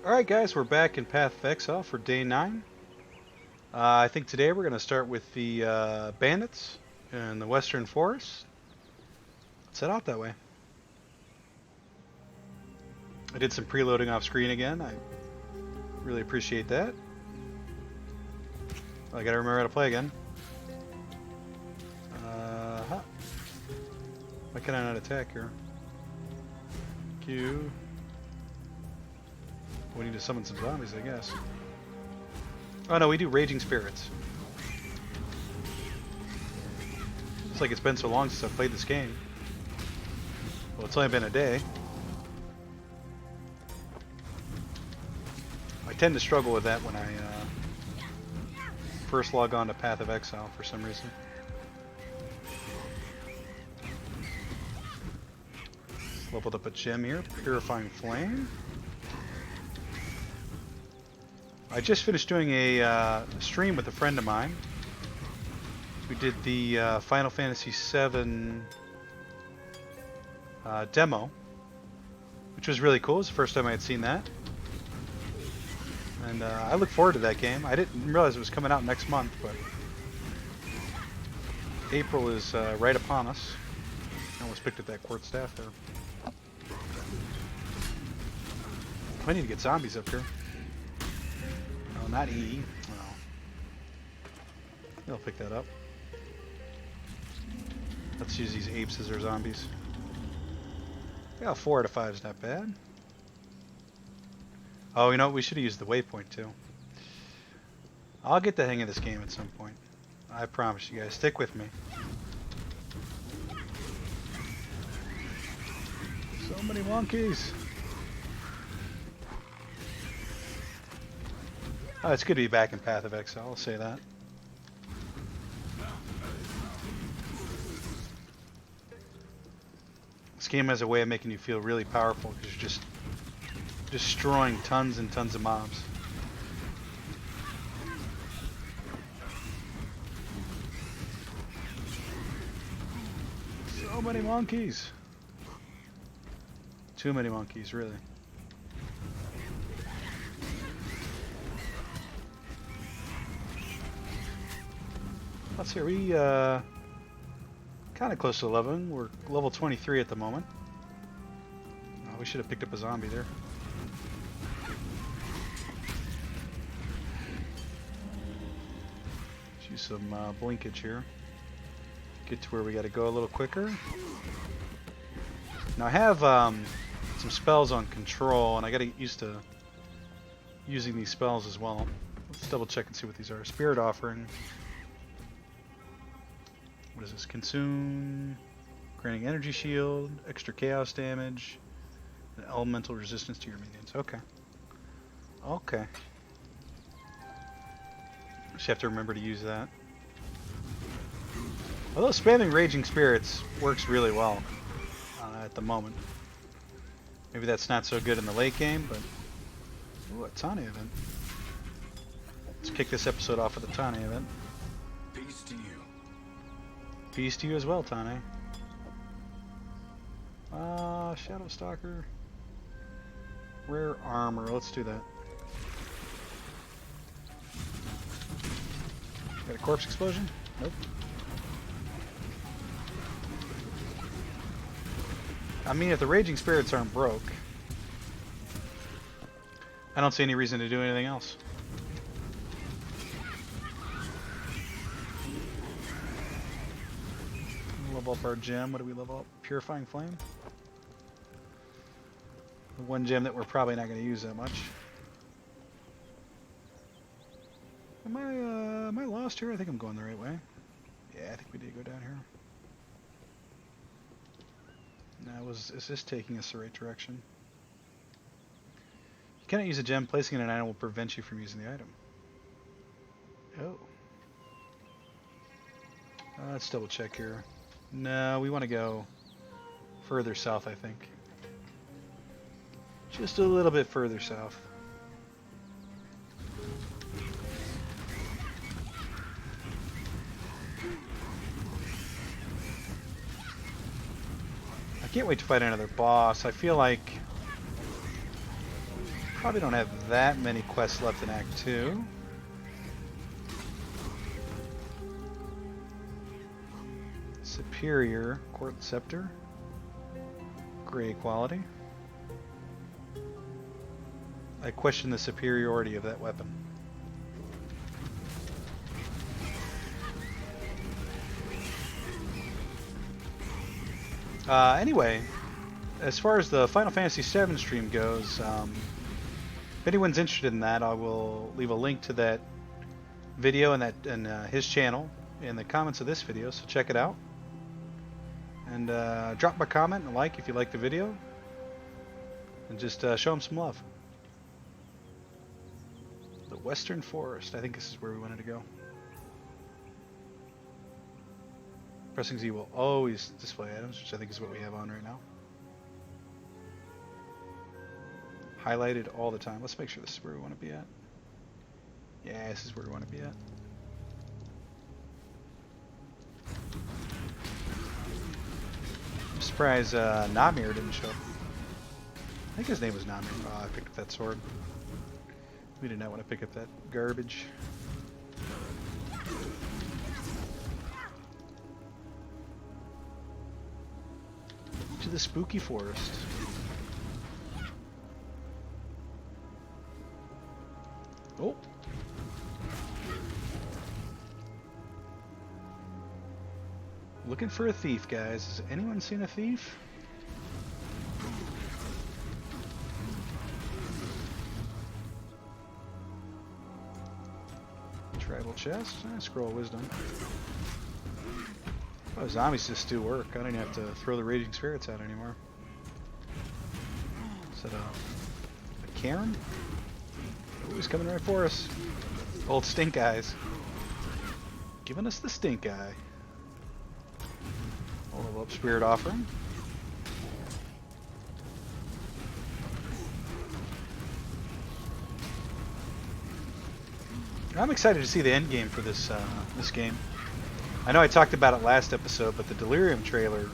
Alright guys, we're back in Path of Exile for day 9. I think today we're going to start with the bandits in the western forest. Let's head out that way. I did some preloading off screen again. I really appreciate that. I gotta remember how to play again. Why can I not attack here? Q. We need to summon some zombies, I guess. Oh no, we do Raging Spirits. It's like it's been so long since I've played this game. Well, it's only been a day. I tend to struggle with that when I first log on to Path of Exile for some reason. Leveled up a gem here, Purifying Flame. I just finished doing a stream with a friend of mine. We did the Final Fantasy VII demo, which was really cool. It was the first time I had seen that. And I look forward to that game. I didn't realize it was coming out next month, but April is right upon us. I almost picked up that quartz staff there. I need to get zombies up here. Oh, not E. Oh. They'll pick that up. Let's use these apes as our zombies. Yeah, 4 out of 5 is not bad. Oh, you know what? We should have used the waypoint too. I'll get the hang of this game at some point. I promise you guys. Stick with me. So many monkeys. Oh, it's good to be back in Path of Exile, I'll say that. This game has a way of making you feel really powerful because you're just destroying tons and tons of mobs. So many monkeys. Too many monkeys, really. Let's see, we kind of close to 11. We're level 23 at the moment. Oh, we should have picked up a zombie there. Let's use some blinkage here. Get to where we got to go a little quicker. Now I have some spells on control, and I got to get used to using these spells as well. Let's double check and see what these are. Spirit Offering. What is this? Consume, granting energy shield, extra chaos damage, and elemental resistance to your minions. Okay. Okay. Just have to remember to use that. Although spamming Raging Spirits works really well at the moment. Maybe that's not so good in the late game, but... Ooh, a Tane event. Let's kick this episode off with a Tane event. Peace to you. Peace to you as well, Tane. Shadow Stalker. Rare armor. Let's do that. Got a corpse explosion? Nope. I mean, if the Raging Spirits aren't broke, I don't see any reason to do anything else. Level up our gem. What do we level up? Purifying Flame? The one gem that we're probably not going to use that much. Am I lost here? I think I'm going the right way. Yeah, I think we did go down here. Now, is this taking us the right direction? You cannot use a gem. Placing in an item will prevent you from using the item. Oh. Let's double check here. No, we want to go further south, I think. Just a little bit further south. I can't wait to fight another boss. I feel like Probably don't have that many quests left in Act 2. Superior Court Scepter. Gray quality. I question the superiority of that weapon. Anyway, as far as the Final Fantasy VII stream goes, if anyone's interested in that, I will leave a link to that video and his channel in the comments of this video, so check it out. And drop a comment and a like if you like the video. And just show him some love. The Western Forest. I think this is where we wanted to go. Pressing Z will always display items, which I think is what we have on right now. Highlighted all the time. Let's make sure this is where we want to be at. Yeah, this is where we want to be at. I'm surprised Namir didn't show up. I think his name was Namir. Oh, I picked up that sword. We did not want to pick up that garbage. To the spooky forest. Oh. Looking for a thief, guys. Has anyone seen a thief? Tribal chest. Scroll of wisdom. Oh, zombies just do work. I don't even have to throw the raging spirits out anymore. Is that a Karen? Oh, he's coming right for us. Old stink eyes. Giving us the stink eye. A level up spirit offering. I'm excited to see the end game for this this game. I know I talked about it last episode, but the Delirium trailer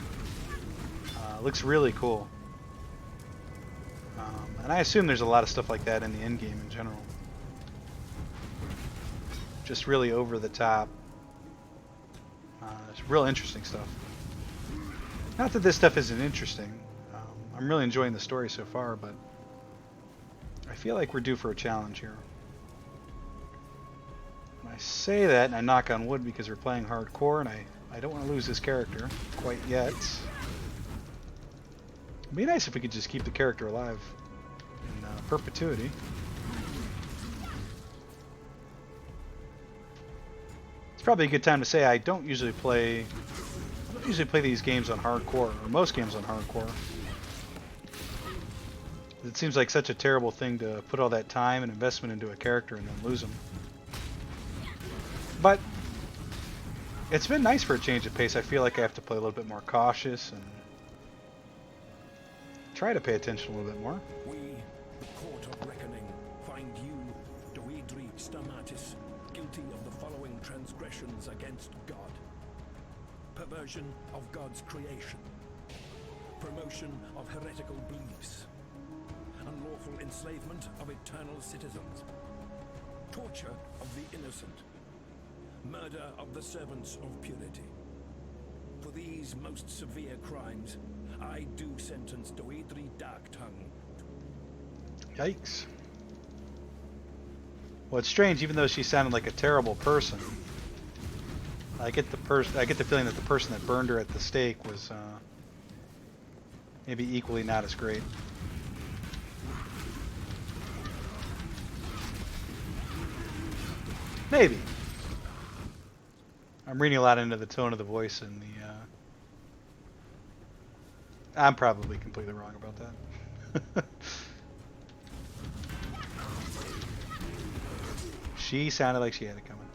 looks really cool. And I assume there's a lot of stuff like that in the end game in general. Just really over the top. It's real interesting stuff. Not that this stuff isn't interesting. I'm really enjoying the story so far, but I feel like we're due for a challenge here. I say that and I knock on wood because we're playing hardcore and I don't want to lose this character quite yet. It'd be nice if we could just keep the character alive in perpetuity. It's probably a good time to say I don't usually play these games on hardcore, or most games on hardcore. It seems like such a terrible thing to put all that time and investment into a character and then lose them. But it's been nice for a change of pace. I feel like I have to play a little bit more cautious and try to pay attention a little bit more. We, the court of reckoning, find you, Doedri Stamatis, guilty of the following transgressions against God. Perversion of God's creation. Promotion of heretical beliefs. Unlawful enslavement of eternal citizens. Torture of the innocent. Murder of the servants of purity. For these most severe crimes, I do sentence Doedri Darktongue. Yikes. Well, it's strange, even though she sounded like a terrible person, I get the feeling that the person that burned her at the stake was maybe equally not as great. Maybe. I'm reading a lot into the tone of the voice and the I'm probably completely wrong about that. She sounded like she had it coming.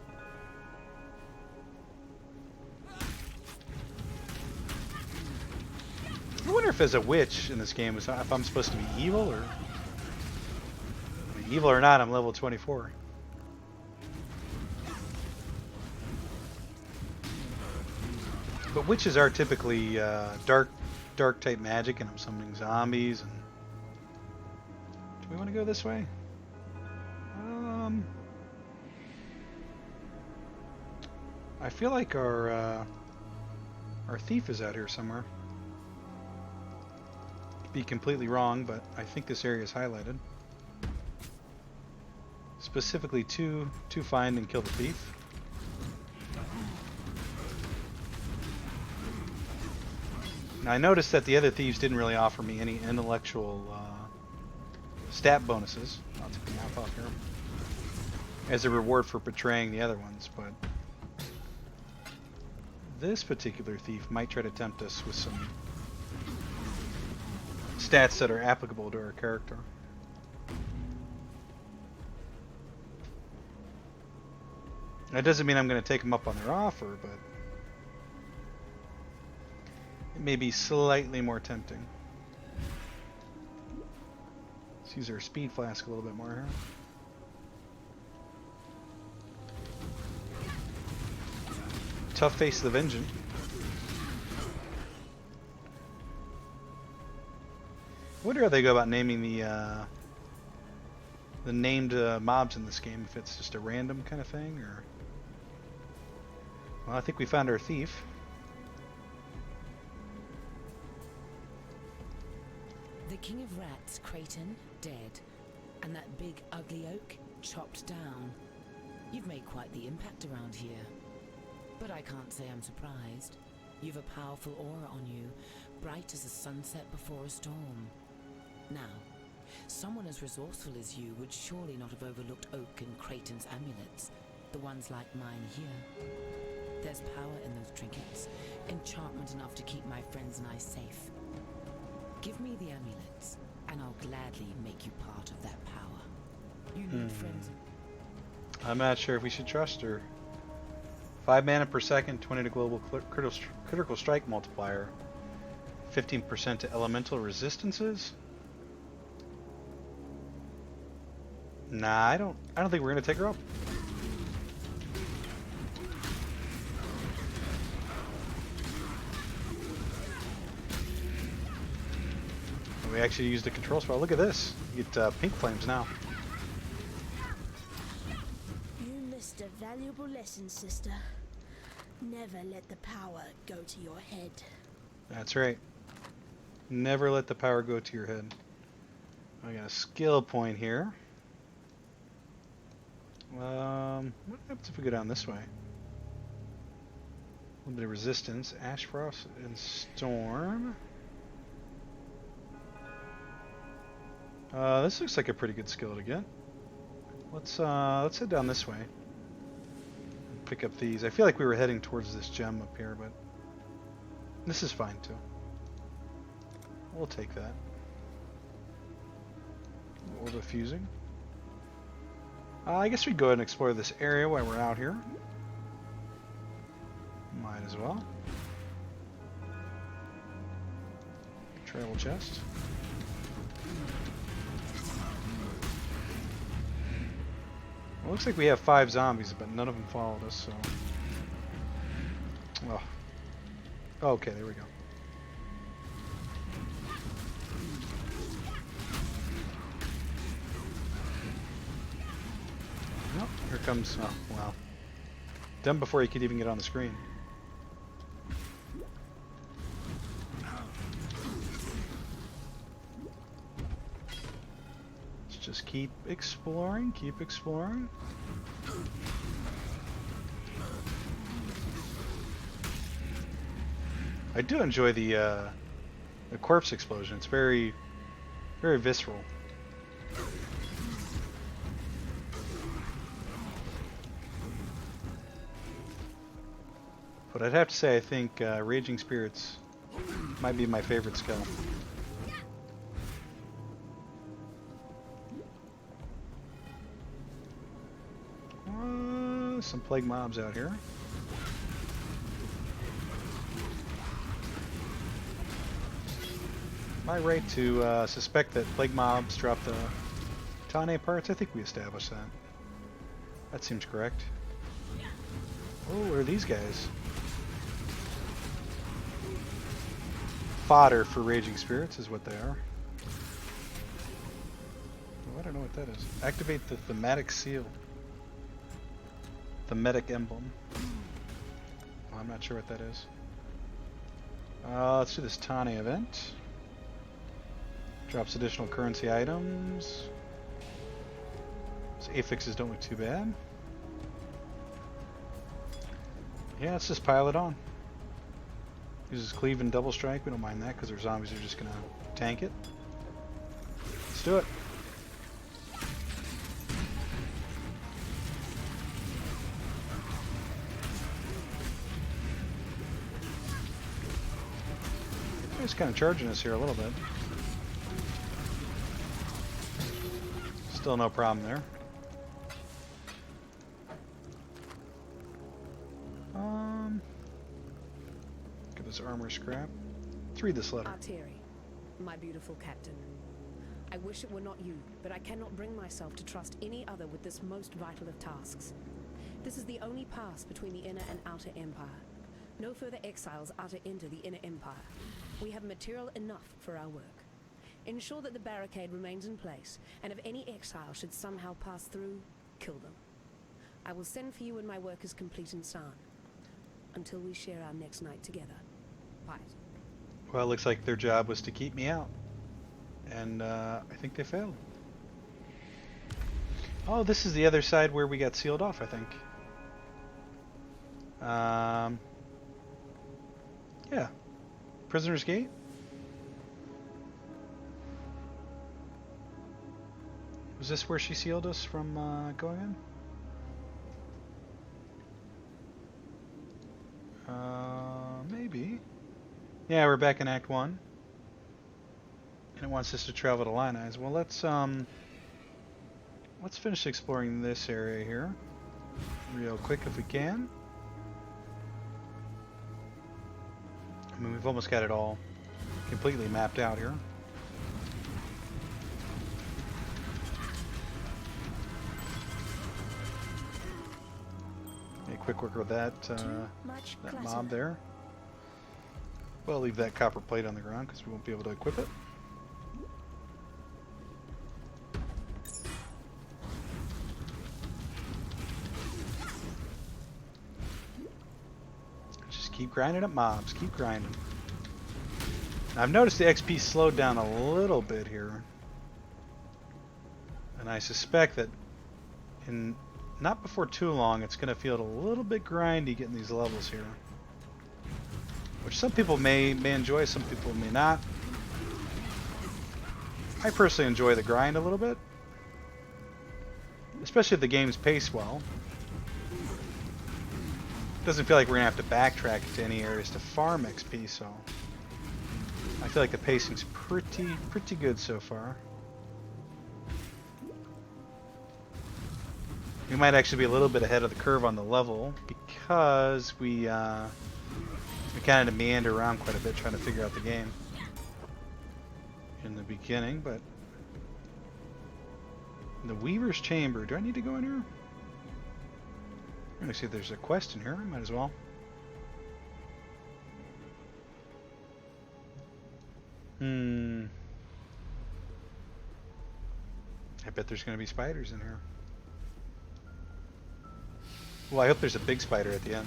I wonder if as a witch in this game, if I'm supposed to be evil or... I mean, evil or not, I'm level 24. But witches are typically dark type magic, and I'm summoning zombies and Do we want to go this way? I feel like our thief is out here somewhere. Be completely wrong, but I think this area is highlighted. Specifically to find and kill the thief. Now I noticed that the other thieves didn't really offer me any intellectual stat bonuses. I'll take the map off here. As a reward for betraying the other ones, but this particular thief might try to tempt us with some stats that are applicable to our character. That doesn't mean I'm going to take them up on their offer, but it may be slightly more tempting. Let's use our speed flask a little bit more here. Tough face of the Vengeance. I wonder how they go about naming the named mobs in this game. If it's just a random kind of thing, or well, I think we found our thief. The King of Rats, Creighton, dead, and that big ugly oak chopped down. You've made quite the impact around here. But I can't say I'm surprised. You've a powerful aura on you, bright as a sunset before a storm. Now, someone as resourceful as you would surely not have overlooked Oak and Creighton's amulets, the ones like mine here. There's power in those trinkets, enchantment enough to keep my friends and I safe. Give me the amulets, and I'll gladly make you part of that power. You need friends. I'm not sure if we should trust her. 5 mana per second, 20 to global critical strike multiplier, 15% to elemental resistances. Nah, I don't think we're gonna take her up. We actually used the control spell. Look at this. You get pink flames now. You missed a valuable lesson, sister. Never let the power go to your head. That's right. Never let the power go to your head. I got a skill point here. What happens if we go down this way? A little bit of resistance. Ash Frost and Storm. This looks like a pretty good skill to get. Let's head down this way. Pick up these. I feel like we were heading towards this gem up here, but this is fine too. We'll take that. Orb of fusing. I guess we go ahead and explore this area while we're out here. Might as well. Travel chest. Well, looks like we have 5 zombies, but none of them followed us, so... Oh. Okay, there we go. Nope, here comes... Oh, wow. Done before you could even get on the screen. Just keep exploring, keep exploring. I do enjoy the corpse explosion. It's very, very visceral. But I'd have to say I think Raging Spirits might be my favorite skill. Some plague mobs out here. Am I right to suspect that plague mobs drop the Tane parts? I think we established that. That seems correct. Oh, what are these guys? Fodder for Raging Spirits is what they are. don't know what that is. Activate the thematic seal. Thematic emblem. Oh, I'm not sure what that is. Let's do this Tani event. Drops additional currency items. So affixes don't look too bad. Yeah, let's just pile it on. Uses cleave and double strike. We don't mind that because our zombies are just gonna tank it. Let's do it. It's kind of charging us here a little bit. Still no problem there. Get this armor scrap. Let's read this letter. Arteri, my beautiful captain. I wish it were not you, but I cannot bring myself to trust any other with this most vital of tasks. This is the only pass between the inner and outer empire. No further exiles are to enter the inner empire. We have material enough for our work. Ensure that the barricade remains in place, and if any exile should somehow pass through, kill them. I will send for you when my work is complete in San. Until we share our next night together. Quiet. Well, it looks like their job was to keep me out. And I think they failed. Oh, this is the other side where we got sealed off, I think. Yeah. Prisoner's Gate? Was this where she sealed us from going in? Maybe. Yeah, we're back in Act 1. And it wants us to travel to Line Eyes. Well, let's finish exploring this area here real quick if we can. I mean, we've almost got it all completely mapped out here. A quick work with that mob there. Well, leave that copper plate on the ground because we won't be able to equip it. Just keep grinding up mobs. Keep grinding. Now, I've noticed the XP slowed down a little bit here. And I suspect that in not before too long it's going to feel a little bit grindy getting these levels here. Which some people may enjoy, some people may not. I personally enjoy the grind a little bit. Especially if the game's paced well. Doesn't feel like we're going to have to backtrack to any areas to farm XP, so I feel like the pacing's pretty good so far. We might actually be a little bit ahead of the curve on the level because we kind of meander around quite a bit trying to figure out the game in the beginning, but the Weaver's Chamber. Do I need to go in here? I'm gonna see if there's a quest in here. I might as well. I bet there's gonna be spiders in here. Well, I hope there's a big spider at the end.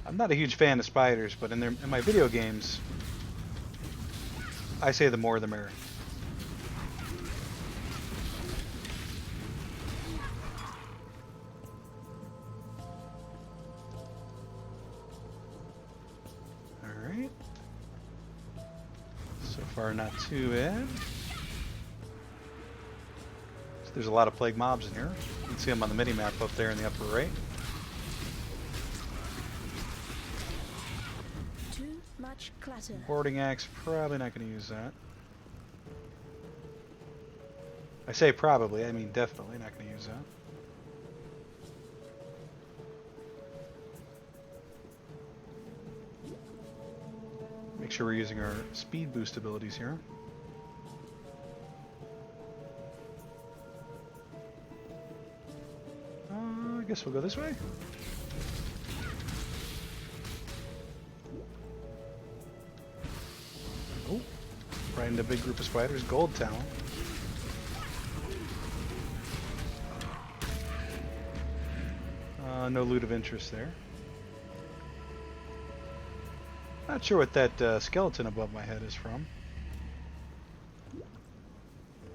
I'm not a huge fan of spiders, but in my video games, I say the more the merrier. Alright. So far not too bad. So there's a lot of plague mobs in here. You can see them on the mini-map up there in the upper right. Clatter. Boarding axe, probably not going to use that. I say probably, I mean definitely not going to use that. Make sure we're using our speed boost abilities here. I guess we'll go this way. Right into a big group of spiders. Gold talent. No loot of interest there. Not sure what that skeleton above my head is from.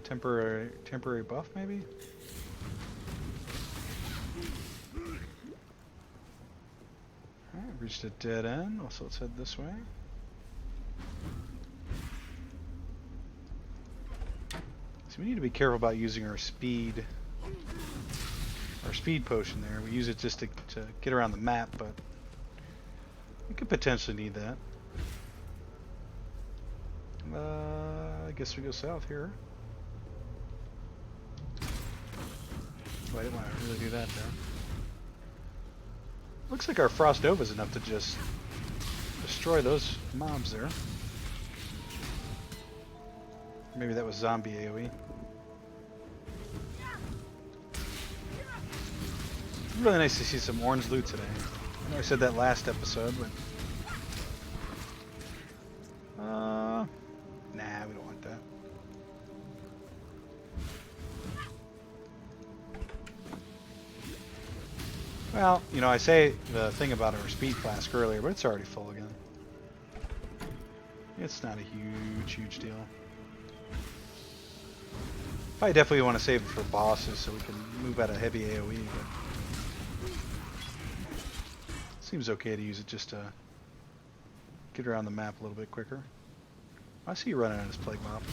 Temporary buff, maybe? Alright, reached a dead end. Also, let's head this way. So we need to be careful about using our speed potion there. We use it just to get around the map, but we could potentially need that. I guess we go south here. Oh, I didn't want to really do that there. Looks like our Frost Nova is enough to just destroy those mobs there. Maybe that was zombie AoE. Really nice to see some orange loot today. I know I said that last episode, but nah, we don't want that. Well, you know, I say the thing about our speed flask earlier, but it's already full again. It's not a huge deal. I definitely want to save it for bosses so we can move out of heavy AoE, but seems okay to use it just to get around the map a little bit quicker. I see you running on this plague mob.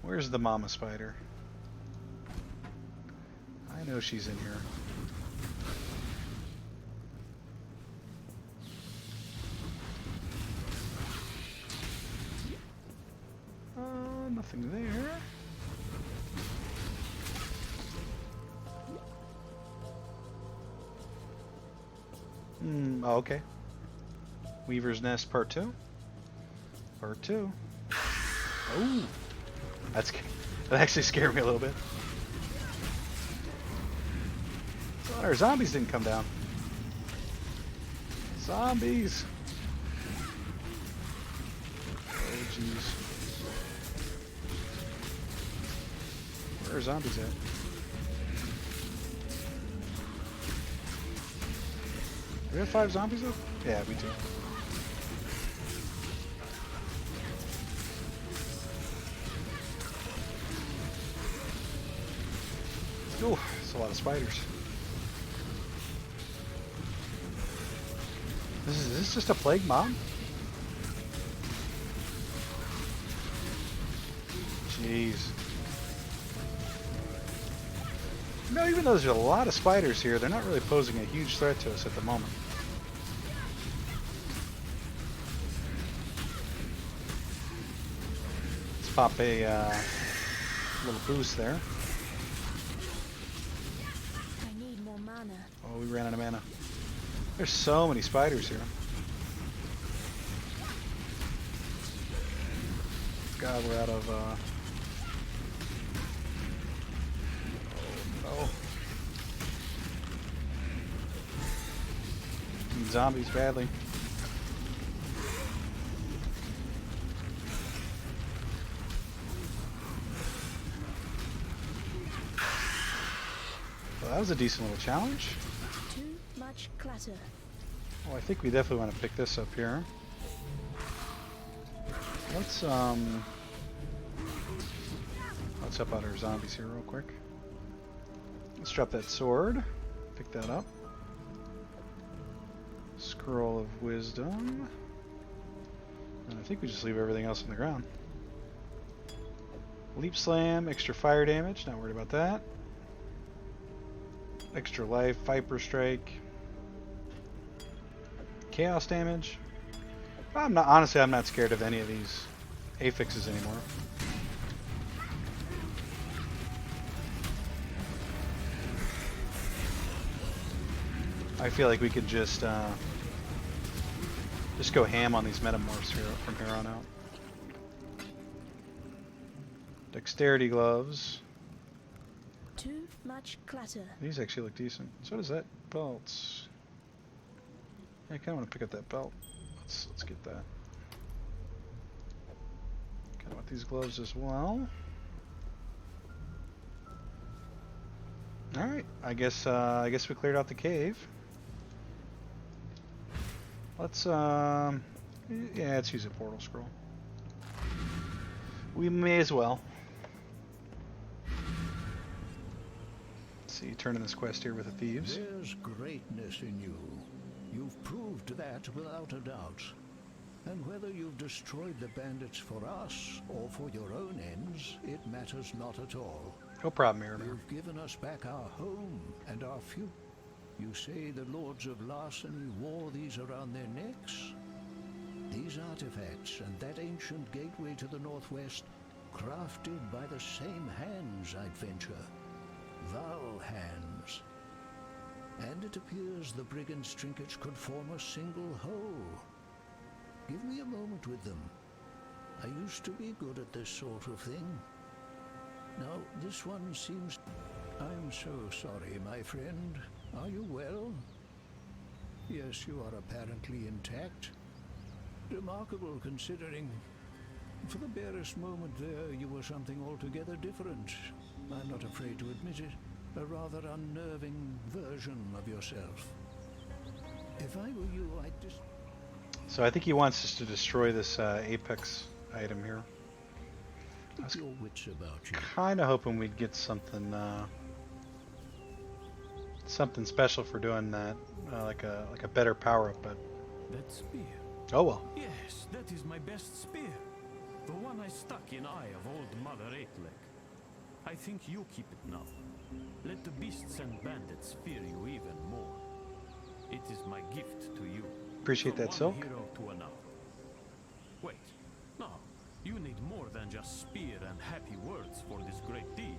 Where's the mama spider? I know she's in here. Nothing there. Oh, okay. Weaver's Nest Part 2. Part 2. Oh! That actually scared me a little bit. Thought our zombies didn't come down. Zombies! Oh, jeez. Where are zombies at? Do we have 5 zombies up? Yeah, we do. Oh, it's a lot of spiders. Is this just a plague mob? Jeez. No, even though there's a lot of spiders here, they're not really posing a huge threat to us at the moment. Let's pop a little boost there. I need more mana. Oh, we ran out of mana. There's so many spiders here. God, we're out of oh. Need zombies badly. Well, that was a decent little challenge. Too much clutter. Oh, I think we definitely want to pick this up here. Let's help out our zombies here real quick. Let's drop that sword. Pick that up. Scroll of Wisdom. And I think we just leave everything else on the ground. Leap Slam, extra fire damage, not worried about that. Extra life, Viper Strike. Chaos damage. Honestly, I'm not scared of any of these affixes anymore. I feel like we could just go ham on these metamorphs here from here on out. Dexterity gloves. Too much clutter. These actually look decent. So does that belts. Yeah, I kind of want to pick up that belt. Let's get that. Kind of want these gloves as well. All right, I guess we cleared out the cave. Let's yeah, let's use a portal scroll. We may as well. Let's see, turning this quest here with the thieves. There's greatness in you. You've proved that without a doubt. And whether you've destroyed the bandits for us or for your own ends, it matters not at all. No problem, Mirror. You've given us back our home and our future. You say the Lords of Larceny wore these around their necks? These artifacts and that ancient gateway to the northwest, crafted by the same hands, I'd venture. Val hands. And it appears the brigands' trinkets could form a single whole. Give me a moment with them. I used to be good at this sort of thing. Now, this one seems... I'm so sorry, my friend. Are you well? Yes, you are apparently intact. Remarkable, considering... For the barest moment there, you were something altogether different. I'm not afraid to admit it. A rather unnerving version of yourself. If I were you, I'd just... So I think he wants us to destroy this Apex item here. I was your wits about you. kind of hoping we'd get something something special for doing that, like a better power up. But That spear. oh well. Yes, that is my best spear. The one I stuck in eye of old Mother Eightleg. I think you keep it now. Let the beasts and bandits fear you even more. It is my gift to you. Appreciate From that, one Silk. hero to another. Wait, no. You need more than just spear and happy words for this great deed.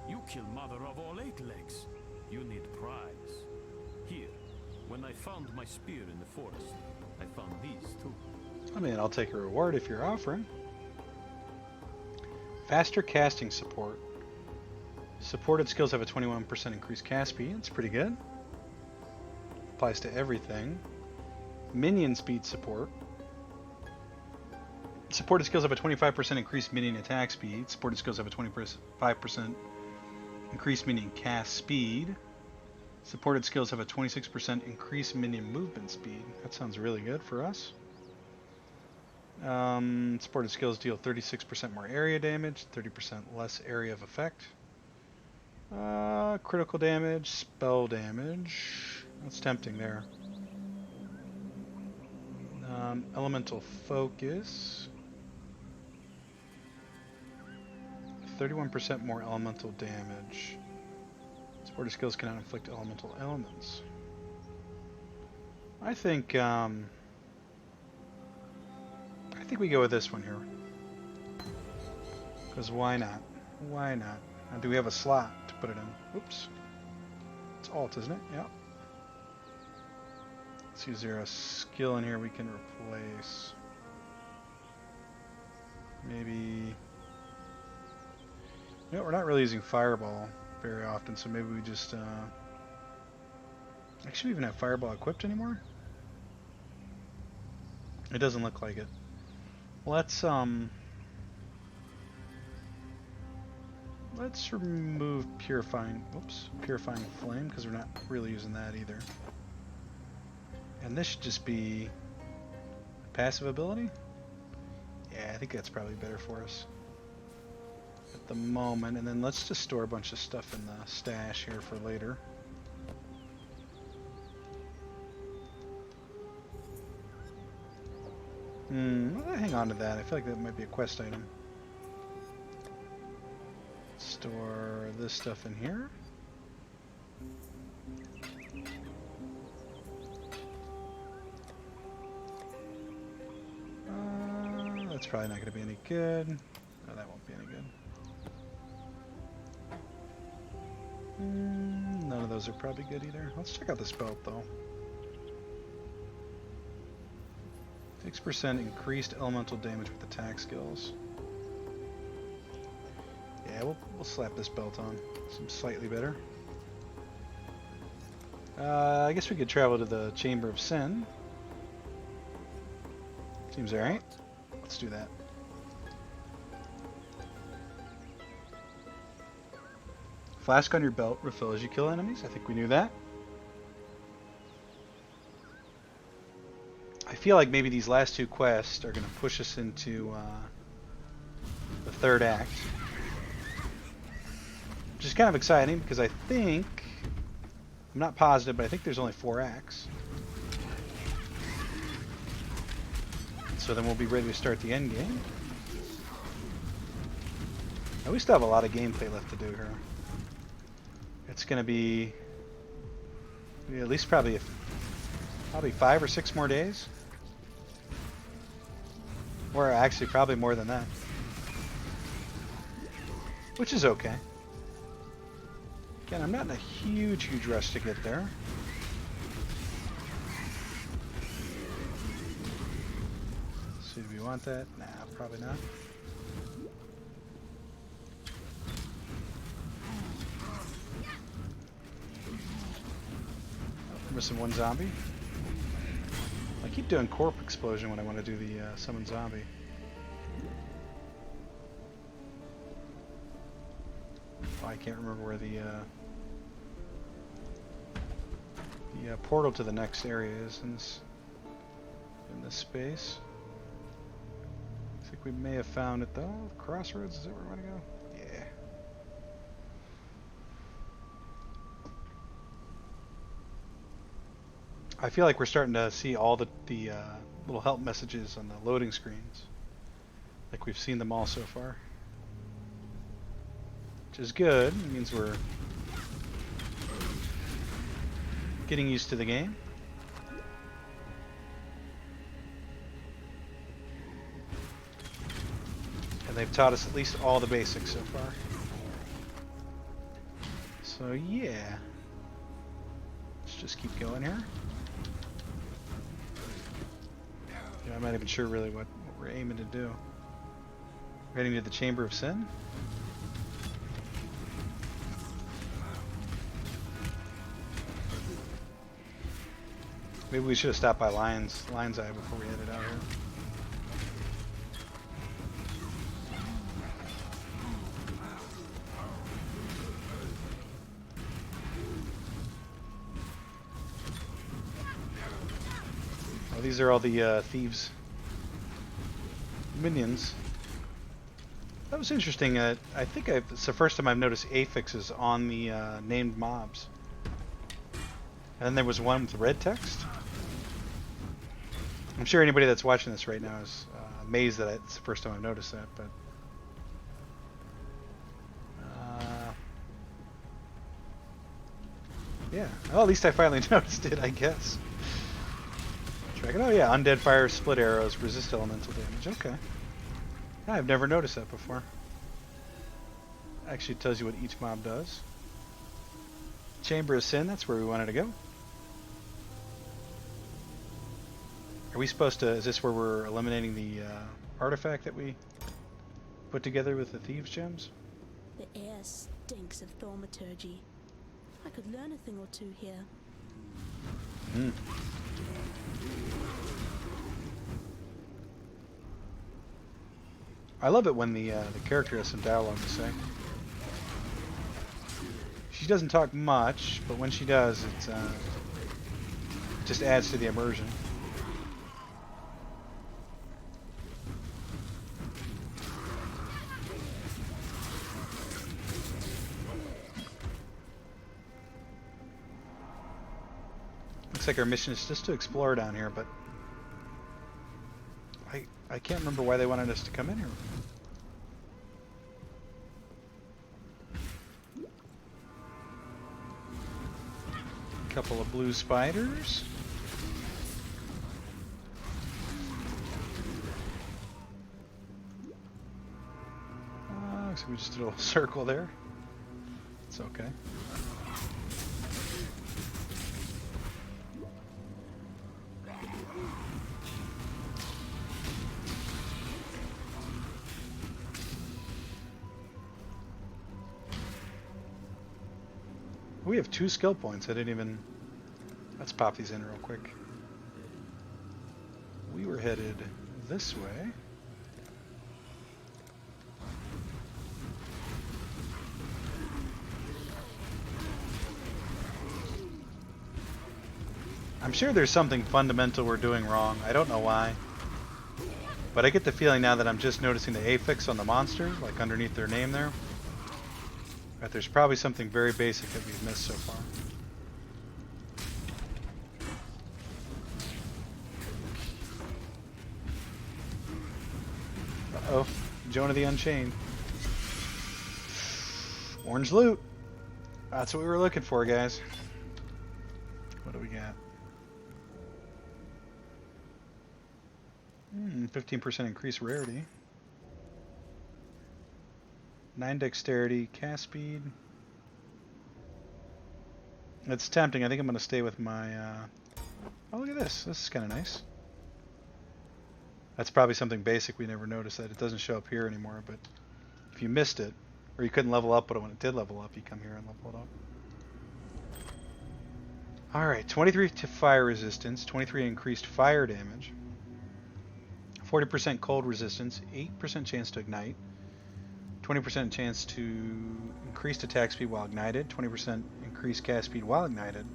You kill Mother of all Eightlegs. You need prize. Here, when I found my spear in the forest, I found these too. I mean, I'll take a reward if you're offering. Faster casting support. Supported skills have a 21% increased cast speed. That's pretty good. Applies to everything. Minion speed support. Supported skills have a 25% increased minion attack speed. Supported skills have a 25% increased minion cast speed. Supported skills have a 26% increased minion movement speed. That sounds really good for us. Supported skills deal 36% more area damage, 30% less area of effect. Critical damage, spell damage. That's tempting there. Elemental focus. 31% more elemental damage. Supported skills cannot inflict elemental elements. I think we go with this one here. Because why not? Why not? And do we have a slot to put it in? Oops. It's Alt, isn't it? Yep. Let's see, is there a skill in here we can replace? Maybe... You know, we're not really using Fireball very often, so maybe we just... Actually, we even have Fireball equipped anymore? It doesn't look like it. Let's remove Purifying Flame, because we're not really using that either. And this should just be passive ability? Yeah, I think that's probably better for us at the moment. And then let's just store a bunch of stuff in the stash here for later. Hang on to that. I feel like that might be a quest item. Store this stuff in here. That's probably not going to be any good. No, that won't be any good. None of those are probably good either. Let's check out this belt though. 6% increased elemental damage with attack skills. Yeah, we'll slap this belt on. Some slightly better. I guess we could travel to the Chamber of Sin. Seems alright. Let's do that. Flask on your belt, refill as you kill enemies. I think we knew that. I feel like maybe these last two quests are going to push us into the third act. Which is kind of exciting because I think, I'm not positive, but I think there's only 4 acts. So then we'll be ready to start the end game. And we still have a lot of gameplay left to do here. It's going to be at least probably 5 or 6 more days. Or actually probably more than that. Which is okay. Again, I'm not in a huge rush to get there. So do we want that? Nah, probably not. Missing one zombie. I keep doing corp explosion when I want to do the summon zombie. Oh, I can't remember where the portal to the next area is in this space. I think we may have found it though. Crossroads, is that where we want to go? Yeah. I feel like we're starting to see all the little help messages on the loading screens. Like we've seen them all so far. Which is good. It means we're getting used to the game. And they've taught us at least all the basics so far. So yeah. Let's just keep going here. Yeah, I'm not even sure really what we're aiming to do. Heading to the Chamber of Sin. Maybe we should have stopped by Lion's Eye before we headed out here. Oh, these are all the thieves' minions. That was interesting. I think it's the first time I've noticed affixes on the named mobs. And then there was one with red text. I'm sure anybody that's watching this right now is amazed that it's the first time I've noticed that, but yeah. Well, at least I finally noticed it, I guess. Track it. Oh yeah, undead fire, split arrows, resist elemental damage. Okay. Yeah, I've never noticed that before. Actually tells you what each mob does. Chamber of Sin, that's where we wanted to go. Are we supposed to, is this where we're eliminating the artifact that we put together with the thieves' gems? The air stinks of thaumaturgy. I could learn a thing or two here. Hmm. I love it when the character has some dialogue to say. She doesn't talk much, but when she does, it just adds to the immersion. Looks like our mission is just to explore down here, but I can't remember why they wanted us to come in here. A couple of blue spiders. Looks like we just did a little circle there. It's okay. We have 2 skill points. I didn't even pop these in real quick. We were headed this way. I'm sure there's something fundamental we're doing wrong. I don't know why. But I get the feeling now that I'm just noticing the affix on the monster, like underneath their name there. That there's probably something very basic that we've missed so far. Uh-oh. Jonah the Unchained. Orange loot. That's what we were looking for, guys. What do we got? 15% increased rarity. 9 dexterity, cast speed. It's tempting. I think I'm going to stay with my... Oh, look at this. This is kind of nice. That's probably something basic we never noticed, that it doesn't show up here anymore, but if you missed it, or you couldn't level up, but when it did level up, you come here and level it up. Alright, 23 to fire resistance, 23 increased fire damage, 40% cold resistance, 8% chance to ignite, 20% chance to increased attack speed while ignited, 20% increased cast speed while ignited,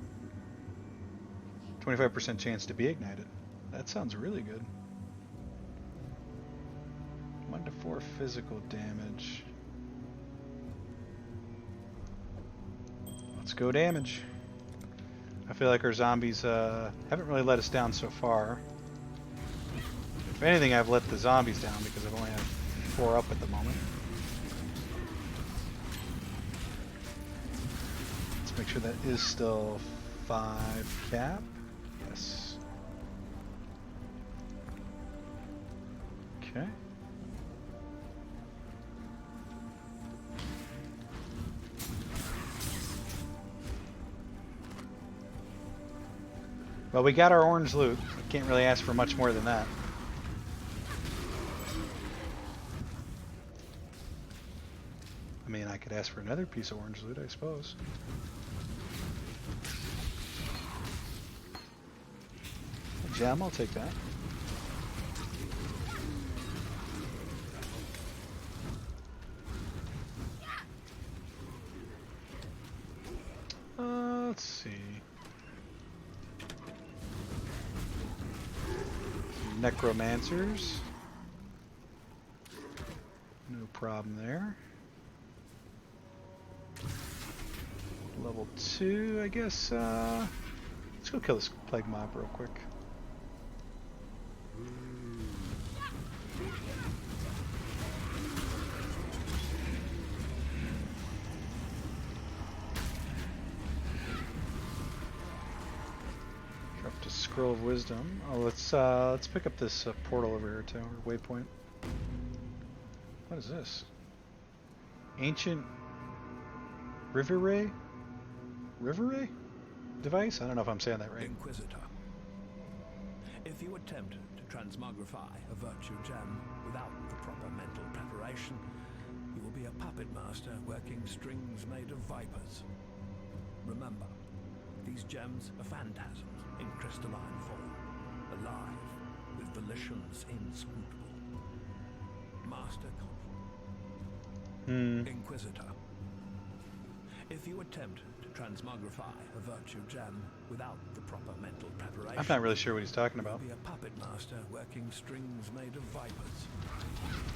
25% chance to be ignited. That sounds really good. 1 to 4 physical damage. Let's go damage. I feel like our zombies haven't really let us down so far. If anything, I've let the zombies down because I've only had 4 up at the moment. Let's make sure that is still 5 cap. Yes. Okay. Well, we got our orange loot. Can't really ask for much more than that. I mean, I could ask for another piece of orange loot, I suppose. A gem, I'll take that. Let's see. Necromancers. No problem there. Level 2, I guess. Let's go kill this plague mob real quick. Drop to Scroll of Wisdom. Oh, let's pick up this portal over here too, or waypoint. What is this? Ancient River Ray device? I don't know if I'm saying that right. Inquisitor. If you attempt to transmogrify a virtue gem without the proper mental preparation, you will be a puppet master working strings made of vipers. Remember, these gems are phantasms in crystalline form, alive, with volitions inscrutable. Master Inquisitor. If you attempt to transmogrify a virtue gem without the proper mental preparation, I'm not really sure what he's talking about. you'll be a puppet master working strings made of vipers.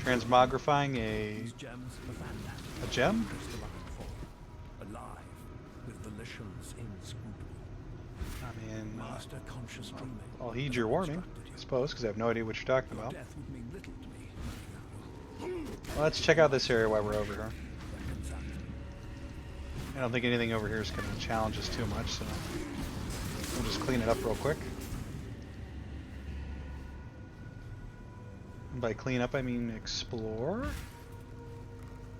Transmogrifying These gems are phantasms. a gem? Crystalline form, alive, with volitions inscrutable. I mean, Master conscious dreaming. I'll heed your warning, I suppose, because I have no idea what you're talking about. Death would mean little to me. Well, let's check out this area while we're over here. I don't think anything over here is going to challenge us too much, so we'll just clean it up real quick. And by clean up, I mean explore.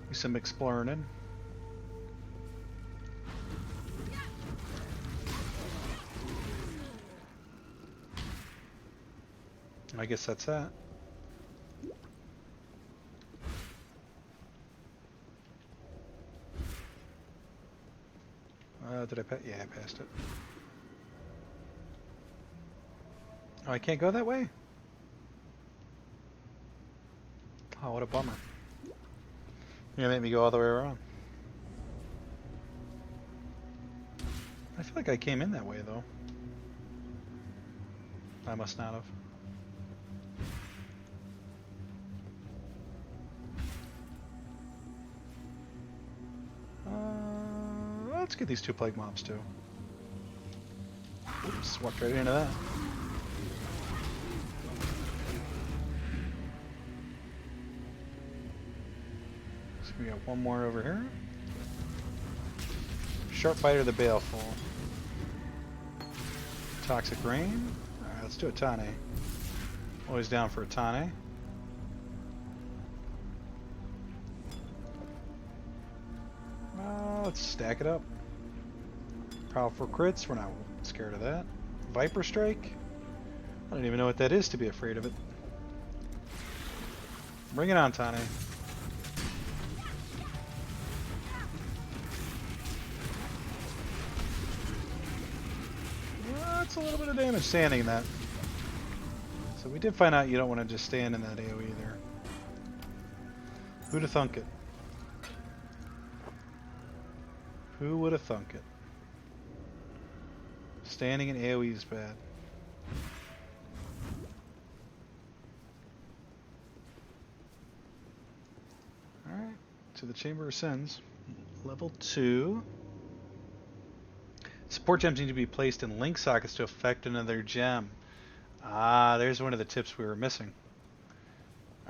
Do some exploring. I guess that's that. Did I pass? Yeah, I passed it. Oh, I can't go that way? Oh, what a bummer. You're gonna make me go all the way around. I feel like I came in that way, though. I must not have. Let's get these 2 plague mobs, too. Oops, walked right into that. So we got one more over here. Sharp Biter of the Baleful. Toxic Rain. Alright, let's do a Tane. Always down for a Tane. Let's stack it up. Powerful crits, we're not scared of that. Viper Strike? I don't even know what that is to be afraid of it. Bring it on, Tane. That's a little bit of damage standing in that. So we did find out you don't want to just stand in that AoE either. Who'd have thunk it? Who would have thunk it? Standing in AoE is bad. Alright, to the Chamber of Sins. Level 2. Support gems need to be placed in link sockets to affect another gem. Ah, there's one of the tips we were missing.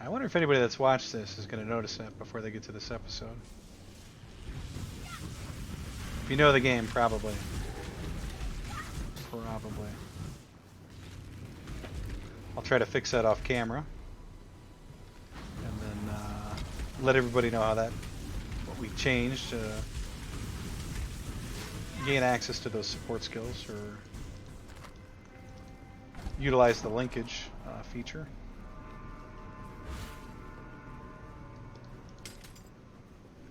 I wonder if anybody that's watched this is going to notice that before they get to this episode. If you know the game, probably. Probably. I'll try to fix that off camera. And then let everybody know how that, what we changed to gain access to those support skills or utilize the linkage feature.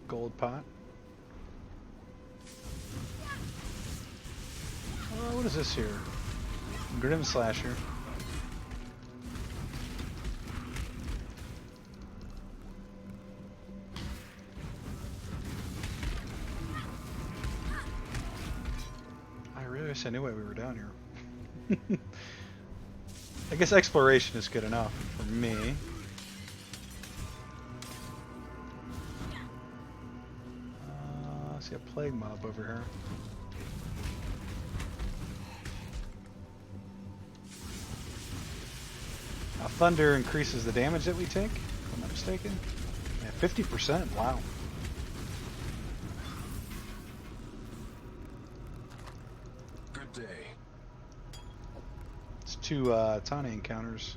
Gold pot. What is this here? Grim Slasher. I really wish I knew why we were down here. I guess exploration is good enough for me. I see a plague mob over here. Thunder increases the damage that we take, if I'm not mistaken. Yeah, 50%, wow. Good day. It's 2 Tane encounters,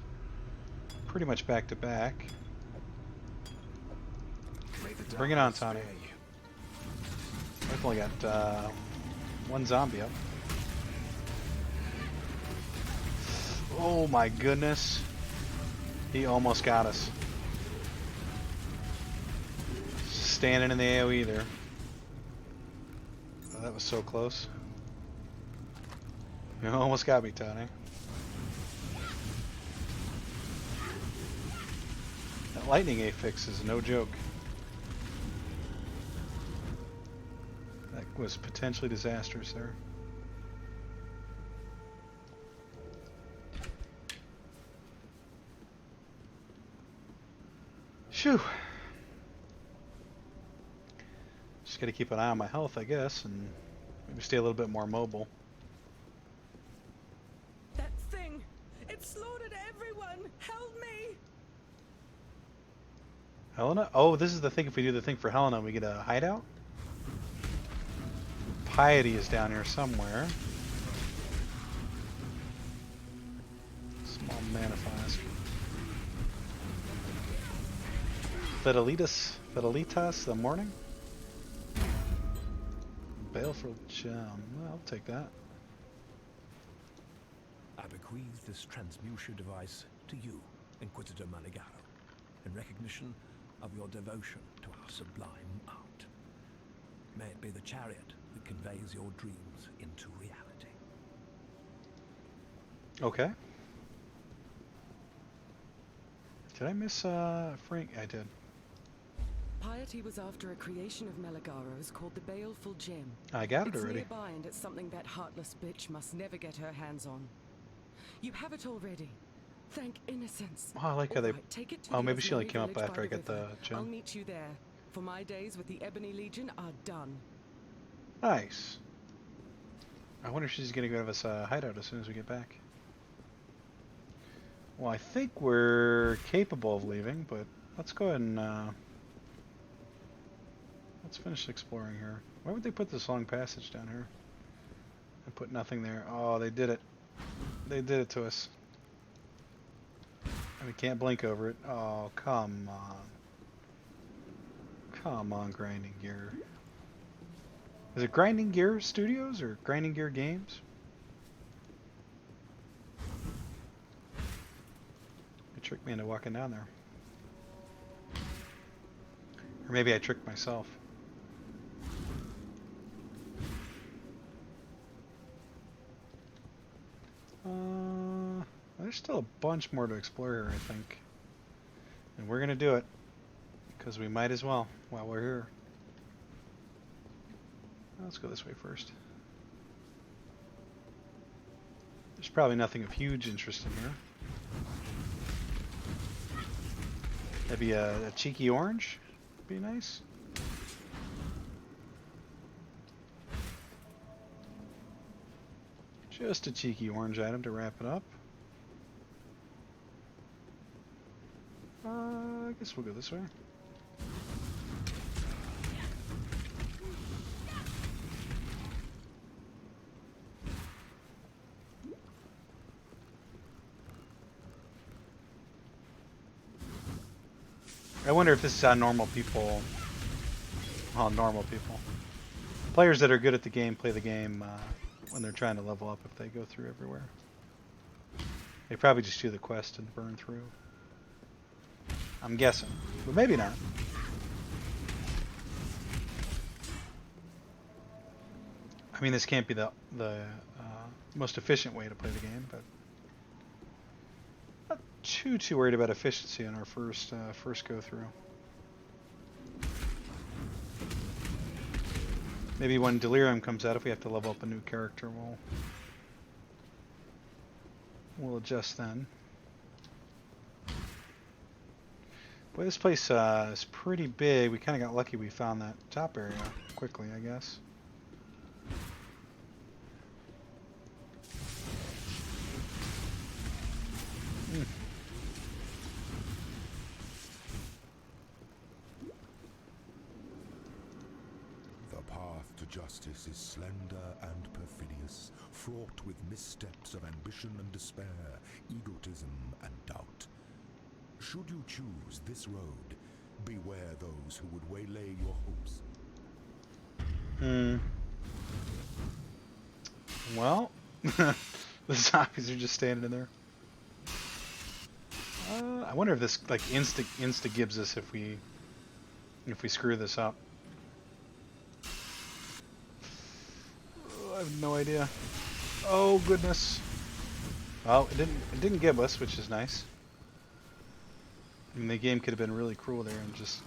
pretty much back to back. Bring it on, Tane. I've only got 1 zombie up. Oh my goodness. He almost got us. Standing in the AoE there. Oh, that was so close. You almost got me, Tony. That lightning affix is no joke. That was potentially disastrous there. Phew. Just gotta keep an eye on my health, I guess, and maybe stay a little bit more mobile. That thing! It slaughtered everyone! Help me! Helena? Oh, this is the thing. If we do the thing for Helena, we get a hideout? Piety is down here somewhere. Small mana flask. Fidelitas, the morning? Baleful gem. Well, I'll take that. I bequeath this transmutation device to you, Inquisitor Maligaro, in recognition of your devotion to our sublime art. May it be the chariot that conveys your dreams into reality. Okay. Did I miss Frank? I did. Piety was after a creation of Meligaro's called the Baleful Gem. I got it It's already. nearby, and it's something that heartless bitch must never get her hands on. You have it already. Thank innocence. Oh, I like how they. Alright, take it to Oh, the maybe she only Esmeri came up village after by I got river. the I'll gem. meet you there. For my days with the Ebony Legion are done. Nice. I wonder if she's gonna give us a hideout as soon as we get back. Well, I think we're capable of leaving, but let's go ahead and let's finish exploring here. Why would they put this long passage down here? And put nothing there. Oh, they did it. They did it to us. And we can't blink over it. Oh, come on. Come on, Grinding Gear. Is it Grinding Gear Studios or Grinding Gear Games? It tricked me into walking down there. Or maybe I tricked myself. There's still a bunch more to explore here, I think. And we're going to do it. Because we might as well while we're here. Let's go this way first. There's probably nothing of huge interest in here. Maybe a cheeky orange would be nice. Just a cheeky orange item to wrap it up. I guess we'll go this way. I wonder if this is how normal people, players that are good at the game play the game when they're trying to level up if they go through everywhere. They probably just do the quest and burn through. I'm guessing, but maybe not. I mean, this can't be the most efficient way to play the game, but not too worried about efficiency on our first go through. Maybe when Delirium comes out, if we have to level up a new character, we'll adjust then. Boy, this place is pretty big. We kind of got lucky we found that top area quickly, I guess. The path to justice is slender and perfidious, fraught with missteps of ambition and despair, egotism and doubt. Should you choose this road, beware those who would waylay your hopes. Well, the zombies are just standing in there. I wonder if this like insta gives us if we screw this up. I have no idea. Oh goodness. Well, it didn't give us, which is nice. I mean, the game could have been really cruel there and just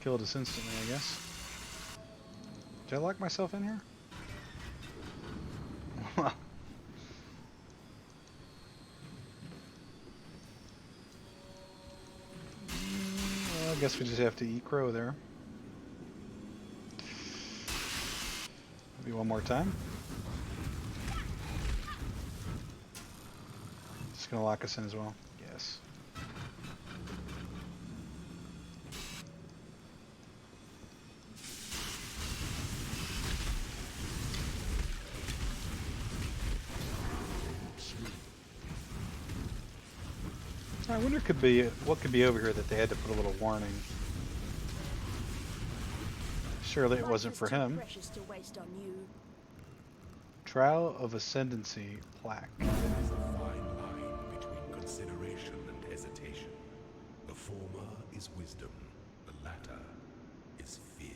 killed us instantly, I guess. Did I lock myself in here? Well, I guess we just have to eat crow there. Maybe one more time. Just gonna lock us in as well. Yes. I wonder what could be over here that they had to put a little warning. Surely it wasn't for him. Precious to waste on you. Trial of Ascendancy plaque. There is a fine line between consideration and hesitation. The former is wisdom, the latter is fear.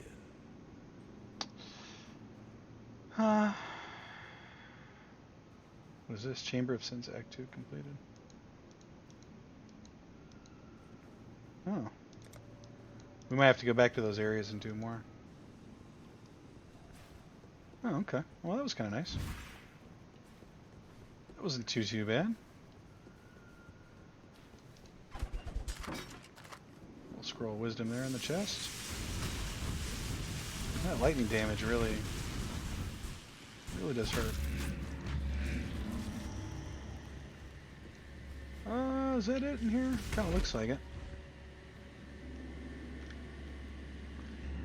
What is this? Chamber of Sins Act 2 completed. Oh. We might have to go back to those areas and do more. Oh, okay. Well, that was kind of nice. That wasn't too bad. Little scroll of wisdom there in the chest. That lightning damage really does hurt. Is that it in here? Kind of looks like it.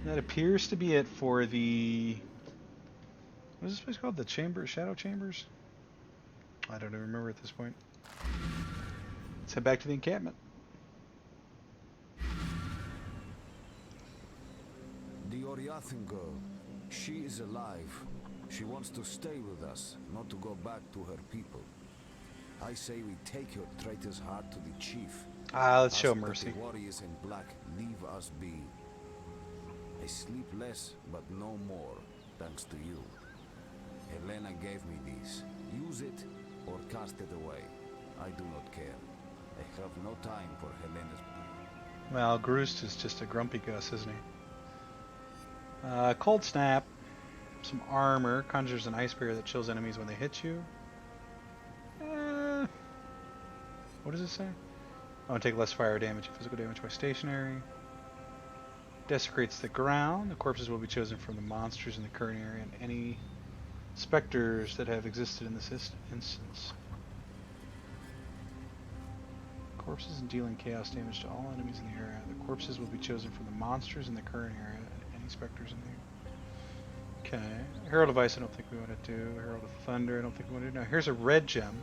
That appears to be it for the... What is this place called? The chamber, shadow chambers? I don't even remember at this point. Let's head back to the encampment. The Oriathan girl, she is alive. She wants to stay with us, not to go back to her people. I say we take your traitor's heart to the chief. Let's show Ask that mercy. The warriors in black leave us be. I sleep less, but no more, thanks to you. Helena gave me these. Use it or cast it away. I do not care. I have no time for Helena's... Well, Groost is just a grumpy Gus, isn't he? Cold Snap. Some armor. Conjures an ice barrier that chills enemies when they hit you. What does it say? Oh, take less fire damage and physical damage by stationary. Desecrates the ground. The corpses will be chosen from the monsters in the current area and any specters that have existed in this instance. Corpses and dealing chaos damage to all enemies in the area. The corpses will be chosen from the monsters in the current area and any specters in the... Okay. Herald of Ice I don't think we want to do. Herald of Thunder I don't think we want to do. Now here's a red gem,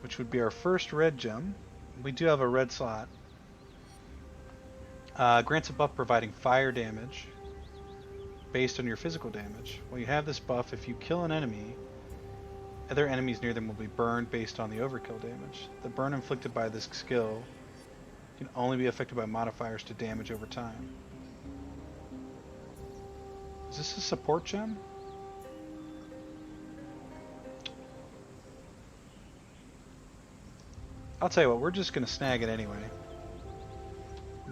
which would be our first red gem. We do have a red slot. Grants a buff providing fire damage based on your physical damage. Well, you have this buff. If you kill an enemy, other enemies near them will be burned based on the overkill damage. The burn inflicted by this skill can only be affected by modifiers to damage over time. Is this a support gem? I'll tell you what, we're just going to snag it anyway.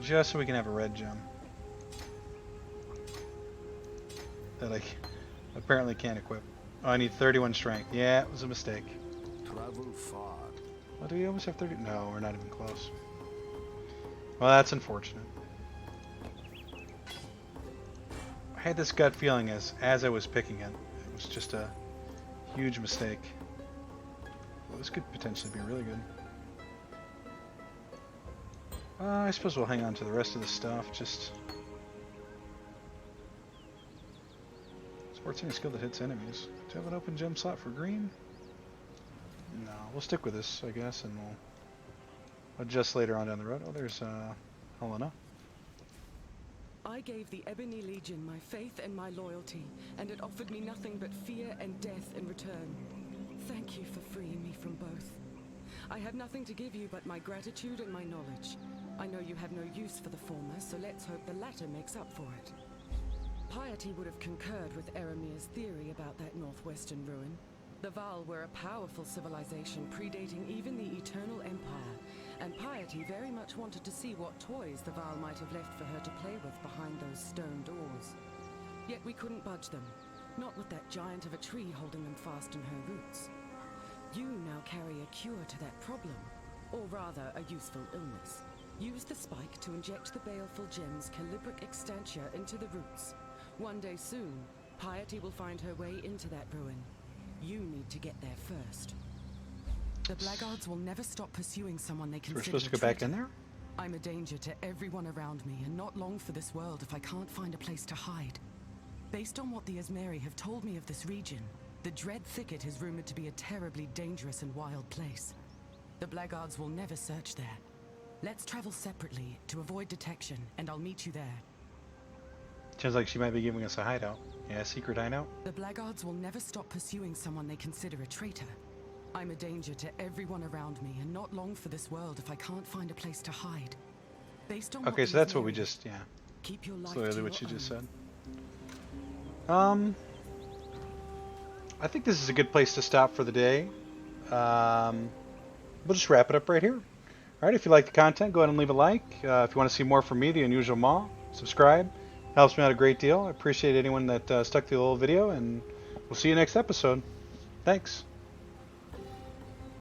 Just so we can have a red gem. That I apparently can't equip. Oh, I need 31 strength. Yeah, it was a mistake. Travel far. Well, do we almost have 30? No, we're not even close. Well, that's unfortunate. I had this gut feeling as I was picking it. It was just a huge mistake. Well, this could potentially be really good. I suppose we'll hang on to the rest of the stuff. Just sports any skill that hits enemies. Do you have an open gem slot for green? No, we'll stick with this, I guess, and we'll adjust later on down the road. Oh, there's Helena. I gave the Ebony Legion my faith and my loyalty, and it offered me nothing but fear and death in return. Thank you for freeing me from both. I have nothing to give you but my gratitude and my knowledge. I know you have no use for the former, so let's hope the latter makes up for it. Piety would have concurred with Eramir's theory about that northwestern ruin. The Val were a powerful civilization predating even the Eternal Empire, and Piety very much wanted to see what toys the Val might have left for her to play with behind those stone doors. Yet we couldn't budge them, not with that giant of a tree holding them fast in her roots. You now carry a cure to that problem, or rather a useful illness. Use the spike to inject the baleful gem's calibric extantia into the roots. One day soon, Piety will find her way into that ruin. You need to get there first. The blackguards will never stop pursuing someone they consider We're supposed to go back in there? I'm a danger to everyone around me, and not long for this world if I can't find a place to hide. Based on what the Esmeri have told me of this region, the Dread Thicket is rumored to be a terribly dangerous and wild place. The blackguards will never search there. Let's travel separately to avoid detection, and I'll meet you there. Sounds like she might be giving us a hideout. Yeah, secret hideout. The blackguards will never stop pursuing someone they consider a traitor. I'm a danger to everyone around me, and not long for this world if I can't find a place to hide. Based on Okay, so that's what we just, yeah. Keep your life That's literally to what your you just own. said. I think this is a good place to stop for the day. We'll just wrap it up right here. Alright, if you like the content, go ahead and leave a like. If you want to see more from me, the Unusual Maw, subscribe. Helps me out a great deal. I appreciate anyone that stuck through the whole video, and we'll see you next episode. Thanks.